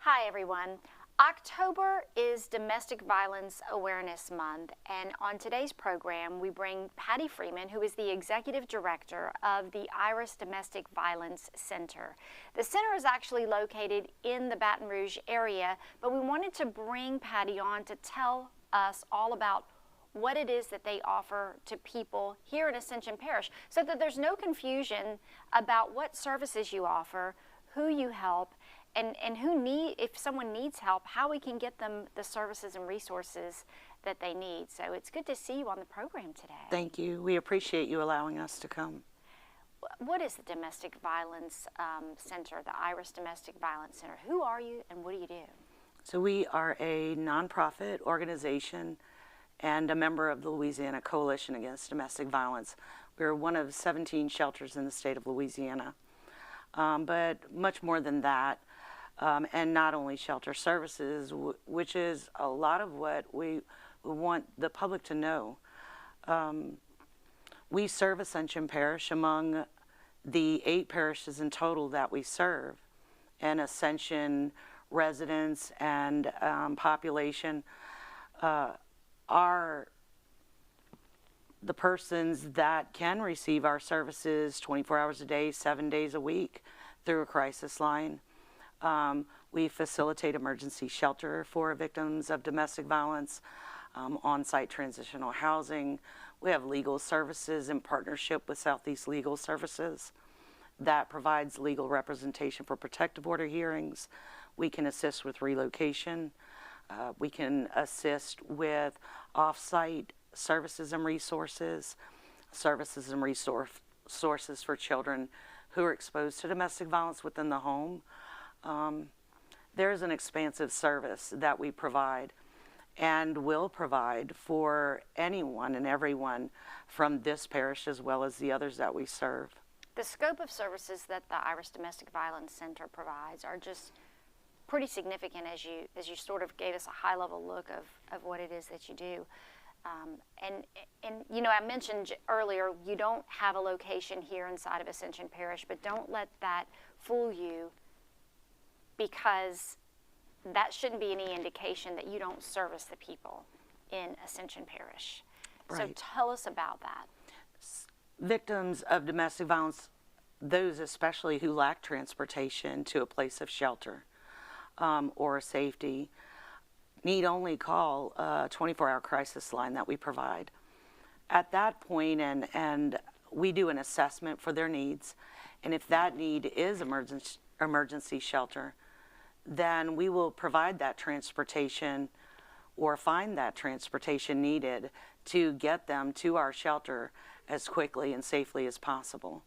Hi everyone. October is Domestic Violence Awareness Month, and on today's program we bring Patty Freeman, who is the Executive Director of the Iris Domestic Violence Center. The center is actually located in the Baton Rouge area, but we wanted to bring Patty on to tell us all about what it is that they offer to people here in Ascension Parish, so that there's no confusion about what services you offer, who you help, and if someone needs help, how we can get them the services and resources that they need. So it's good to see you on the program today. Thank you. We appreciate you allowing us to come. What is the Domestic Violence Center, the Iris Domestic Violence Center? Who are you and what do you do? So we are a nonprofit organization and a member of the Louisiana Coalition Against Domestic Violence. We're one of 17 shelters in the state of Louisiana. But much more than that. And not only shelter services, which is a lot of what we want the public to know. We serve Ascension Parish among the 8 parishes in total that we serve, and Ascension residents and population are the persons that can receive our services 24 hours a day, 7 days a week through a crisis line. We facilitate emergency shelter for victims of domestic violence, on-site transitional housing. We have legal services in partnership with Southeast Legal Services that provides legal representation for protective order hearings. We can assist with relocation. We can assist with off-site services and resources for children who are exposed to domestic violence within the home. There's an expansive service that we provide and will provide for anyone and everyone from this parish as well as the others that we serve. The scope of services that the Iris Domestic Violence Center provides are just pretty significant, as you sort of gave us a high-level look of what it is that you do. And you know, I mentioned earlier, you don't have a location here inside of Ascension Parish, but don't let that fool you, because that shouldn't be any indication that you don't service the people in Ascension Parish. Right. So tell us about that. Victims of domestic violence, those especially who lack transportation to a place of shelter or safety, need only call a 24-hour crisis line that we provide. At that point, and we do an assessment for their needs, and if that need is emergency shelter, then we will provide that transportation or find that transportation needed to get them to our shelter as quickly and safely as possible.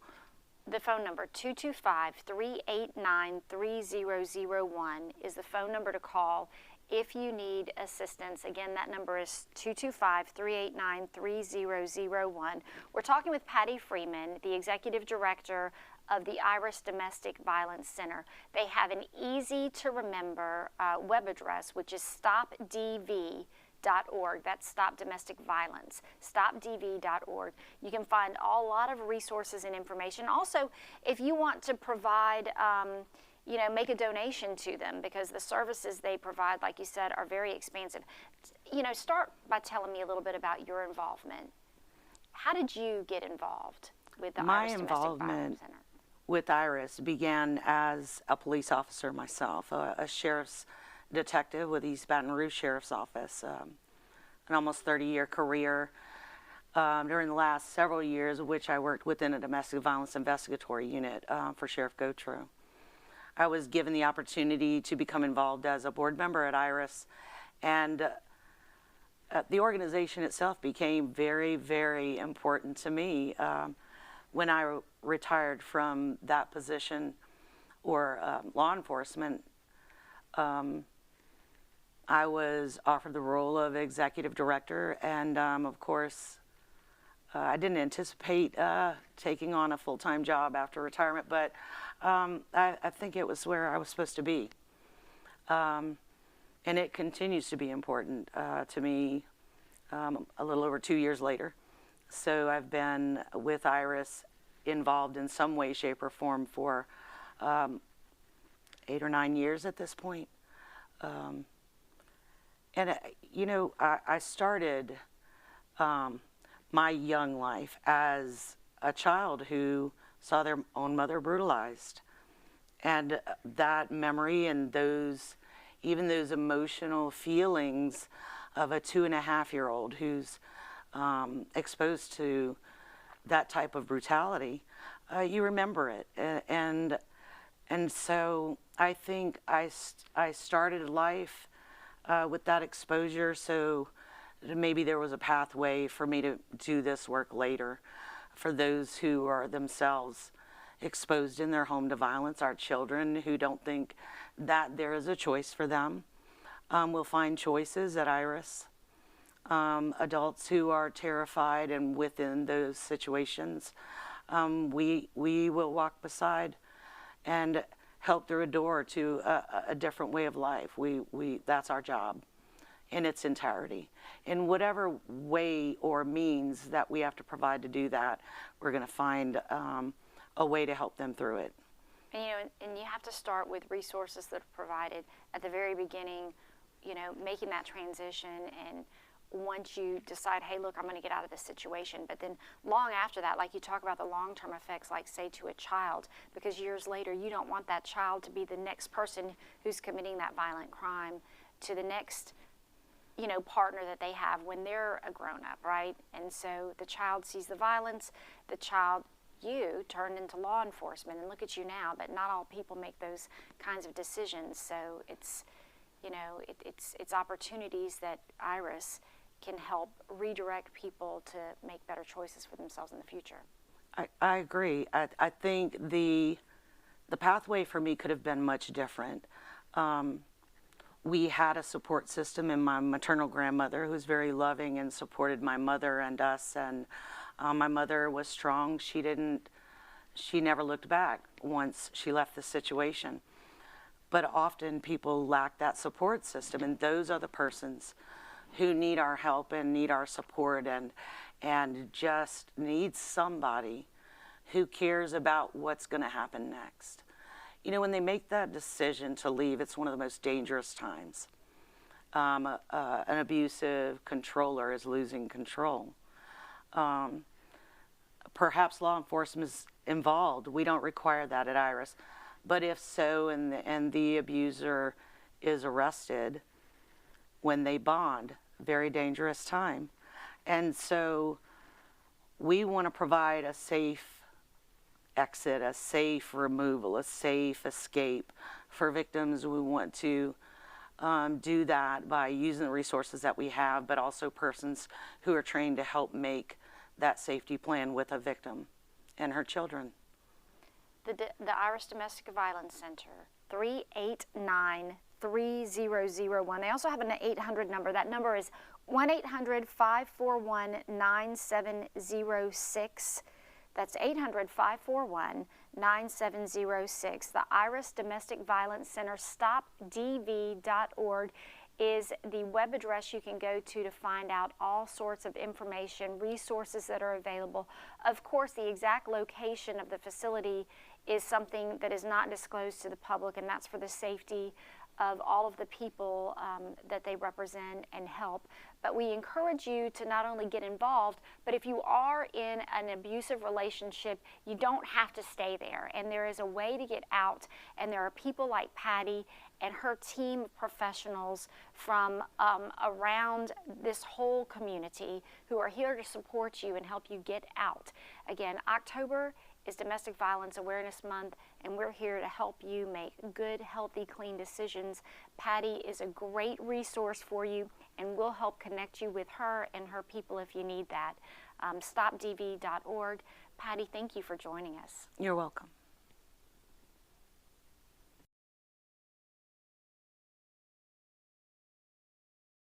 The phone number, 225-389-3001, is the phone number to call if you need assistance. Again, that number is 225-389-3001. We're talking with Patty Freeman, the Executive Director of the Iris Domestic Violence Center. They have an easy-to-remember web address, which is stopdv.org. That's Stop Domestic Violence, stopdv.org. You can find a lot of resources and information. Also, if you want to provide, make a donation to them, because the services they provide, like you said, are very expansive. Start by telling me a little bit about your involvement. How did you get involved with the Iris Domestic Violence Center? With Iris began as a police officer myself, a sheriff's detective with East Baton Rouge Sheriff's Office, an almost 30-year career. During the last several years, which I worked within a domestic violence investigatory unit for Sheriff Gautreaux. I was given the opportunity to become involved as a board member at Iris, and the organization itself became very, very important to me. When I retired from that position or law enforcement, I was offered the role of executive director, and of course, I didn't anticipate taking on a full-time job after retirement, but I think it was where I was supposed to be. And it continues to be important to me a little over 2 years later. So I've been with Iris involved in some way, shape, or form for 8 or 9 years at this point. And, I started my young life as a child who saw their own mother brutalized. And that memory and even those emotional feelings of a 2.5-year-old who's exposed to that type of brutality, you remember it. And so I think I started life with that exposure, so maybe there was a pathway for me to do this work later for those who are themselves exposed in their home to violence, our children who don't think that there is a choice for them. We'll find choices at Iris. Adults who are terrified and within those situations, we will walk beside and help through a door to a different way of life. That's our job in its entirety. In whatever way or means that we have to provide to do that, we're going to find a way to help them through it. And you have to start with resources that are provided at the very beginning, making that transition. And once you decide, hey, look, I'm going to get out of this situation. But then long after that, like you talk about the long-term effects, like say to a child, because years later, you don't want that child to be the next person who's committing that violent crime to the next, partner that they have when they're a grown-up, right? And so the child sees the violence, you turned into law enforcement, and look at you now. But not all people make those kinds of decisions. So it's, it's opportunities that Iris can help redirect people to make better choices for themselves in the future. I agree. I think the pathway for me could have been much different. We had a support system in my maternal grandmother who was very loving and supported my mother and us. And my mother was strong. She never looked back once she left the situation. But often people lack that support system, and those are the persons who need our help and need our support and just need somebody who cares about what's going to happen next. When they make that decision to leave, it's one of the most dangerous times. An abusive controller is losing control. Perhaps law enforcement is involved. We don't require that at Iris. But if so, and the abuser is arrested, when they bond, very dangerous time. And so we want to provide a safe exit, a safe removal, a safe escape for victims. We want to do that by using the resources that we have, but also persons who are trained to help make that safety plan with a victim and her children. The Iris Domestic Violence Center, 389-3001. They also have an 800 number. That number is 1-800-541-9706. That's 800-541-9706. The Iris Domestic Violence Center, stopdv.org, is the web address you can go to find out all sorts of information, resources that are available. Of course, the exact location of the facility is something that is not disclosed to the public, and that's for the safety of all of the people that they represent and help. But we encourage you to not only get involved, but if you are in an abusive relationship, you don't have to stay there. And there is a way to get out, and there are people like Patty and her team of professionals from around this whole community who are here to support you and help you get out. Again, October is Domestic Violence Awareness Month, and we're here to help you make good, healthy, clean decisions. Patty is a great resource for you, and we'll help connect you with her and her people if you need that. StopDV.org. Patty, thank you for joining us. You're welcome.